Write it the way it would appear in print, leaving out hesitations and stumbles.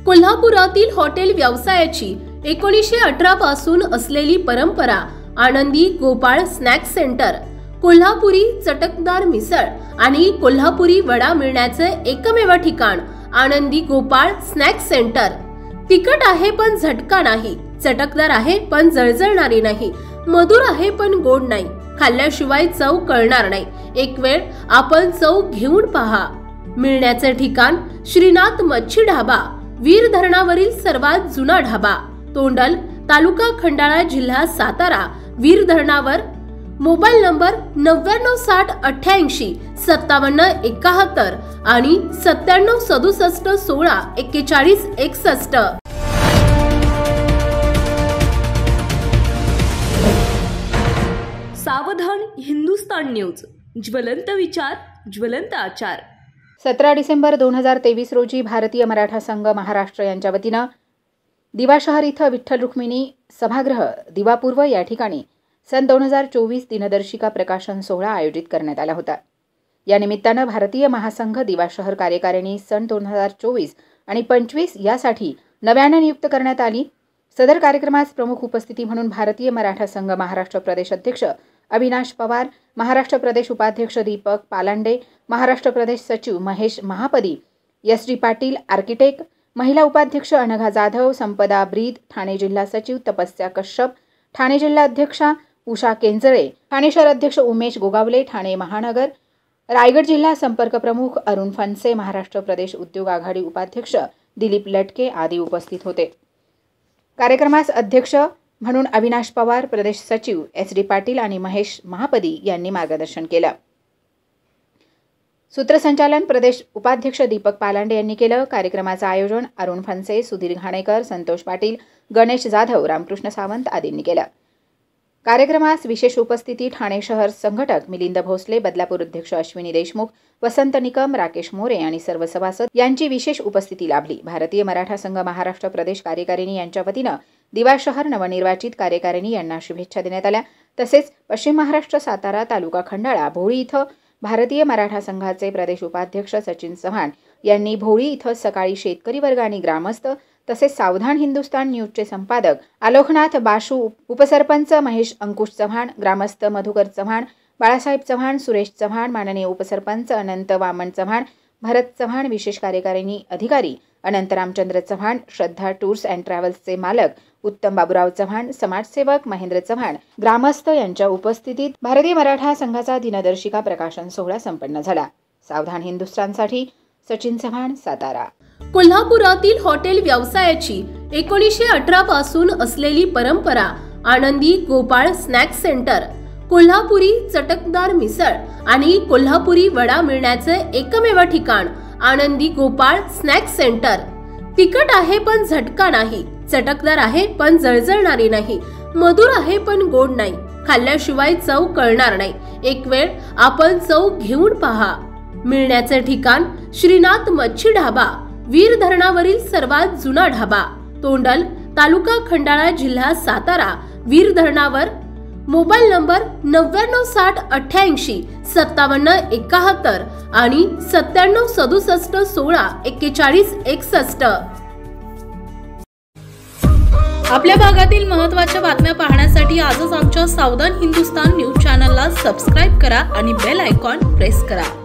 कोल्हापुरातील हॉटेल व्यवसायाची 1918 पासून असलेली परंपरा आनंदी गोपाळ स्नॅक सेंटर, कोल्हापुरी चटकदार मिसळ आणि कोल्हापुरी वडा मिळण्याचे एकमेव ठिकाण आनंदी गोपाळ स्नॅक सेंटर। तिखट आहे पण झटका नाही, चटकदार आहे पण जळजळणारी नाही, मधुर आहे पण गोड नाही, खाल्ल्याशिवाय चव कळणार नाही। एक वेळ आपण चव घेऊन पहा। मिळण्याचे ठिकाण श्रीनाथ मच्छी ढाबा, वीर धरणावरील सर्वात जुना ढाबा, तोंडल, तालुका खंडाळा, जिल्हा सातारा। वीर धरणावर मोबाईल नंबर 9960885771 आणि 9767164161। सावधान हिंदुस्तान न्यूज, ज्वलंत विचार, ज्वलंत आचार। 17 डिसेंबर 2023 रोजी भारतीय मराठा संघ महाराष्ट्र यांच्या वतीनं दिवा शहर इथं विठ्ठल रुक्मिणी सभागृह दिवापूर्व या ठिकाणी सन 2024 दिनदर्शिका प्रकाशन सोहळा आयोजित करण्यात आला होता। या निमित्तानं भारतीय महासंघ दिवा शहर कार्यकारिणी सन 2024 आणि 25 यासाठी नव्यानं नियुक्त करण्यात आली। सदर कार्यक्रमास प्रमुख उपस्थिती म्हणून भारतीय मराठा संघ महाराष्ट्र प्रदेश अध्यक्ष अविनाश पवार, महाराष्ट्र प्रदेश उपाध्यक्ष दीपक पालांडे, महाराष्ट्र प्रदेश सचिव महेश महापदी, एस.डी. पाटील आर्किटेक्ट, महिला उपाध्यक्ष अनघा जाधव, संपदा ब्रीद, ठाणे जिल्हा सचिव तपस्या कश्यप, ठाणे जिल्हा अध्यक्षा उषा केंजळे, ठाणे शहर अध्यक्ष उमेश गोगावले, ठाणे महानगर, रायगड जिल्हा संपर्क प्रमुख अरुण फणसे, महाराष्ट्र प्रदेश उद्योग आघाडी उपाध्यक्ष दिलीप लटके आदी उपस्थित होते। कार्यक्रमास अध्यक्ष म्हणून अविनाश पवार, प्रदेश सचिव एस.डी. पाटील आणि महेश महापदी यांनी मार्गदर्शन केलं। सूत्रसंचालन प्रदेश उपाध्यक्ष दीपक पालांडे यांनी केलं। कार्यक्रमाचं आयोजन अरुण फणसे, सुधीर घाणेकर, संतोष पाटील, गणेश जाधव, रामकृष्ण सावंत आदींनी केलं। कार्यक्रमास विशेष उपस्थिती ठाणे शहर संघटक मिलिंद भोसले, बदलापूर अध्यक्ष अश्विनी देशमुख, वसंत निकम, राकेश मोरे आणि सर्व सभासद यांची विशेष उपस्थिती लाभली। भारतीय मराठा संघ महाराष्ट्र प्रदेश कार्यकारिणी यांच्या वतीनं दिवा शहर नवनिर्वाचित कार्यकारिणी यांना शुभेच्छा देण्यात आल्या। तसेच पश्चिम महाराष्ट्र सातारा तालुका खंडाळा भोळी इथं भारतीय मराठा संघाचे प्रदेश उपाध्यक्ष सचिन चव्हाण यांनी भोळी इथं सकाळी शेतकरी वर्ग आणि ग्रामस्थ तसेच सावधान हिंदुस्तान न्यूजचे संपादक आलोकनाथ बाशू, उपसरपंच महेश अंकुश चव्हाण, ग्रामस्थ मधुकर चव्हाण, बाळासाहेब चव्हाण, सुरेश चव्हाण, माननीय उपसरपंच अनंत वामन चव्हाण, भरत चव्हाण, विशेष कार्यकारिणी अधिकारी अनंत रामचंद्र चव्हाण, श्रद्धा टूर्स अँड ट्रॅव्हल्सचे मालक उत्तम बाबूराव चव्हाण, समाजसेवक महेंद्र चव्हाण, ग्रामस्थ यांच्या उपस्थितीत भारतीय मराठा संघाचा दिनदर्शिका प्रकाशन सोहळा संपन्न झाला। सावधान हिंदुस्तानसाठी सचिन चव्हाण, सातारा। कोल्हापुरातील हॉटेल व्यवसायाची 1918 पासून असलेली परंपरा आनंदी गोपाळ स्नॅक सेंटर, कोल्हापुरी चटकदार मिसळ आणि कोल्हापुरी वडा मिळण्याचे एकमेव ठिकाण आनंदी गोपाळ स्नॅक सेंटर। तिखट आहे पण झटका नाही, चटकदार आहे पण जळजळणारी नाही, मधुर आहे पण गोड नाही, खाल्ल्याशिवाय चव कळणार नाही। एक वेळ आपण चव घेऊन पहा। मिळण्याचे ठिकाण श्रीनाथ मच्छी ढाबा, वीर धरणावरील सर्वात जुना ढाबा, तोंडल, तालुका खंडाळा, जिल्हा सातारा। वीर धरणावर मोबाईल नंबर 9960885771 आणि 9767164161। आपल्या भागातील महत्त्वाच्या बातम्या पाहण्यासाठी आजच आमच्या सावधान हिंदुस्तान न्यूज चॅनलला सबस्क्राइब करा आणि बेल आयकॉन प्रेस करा।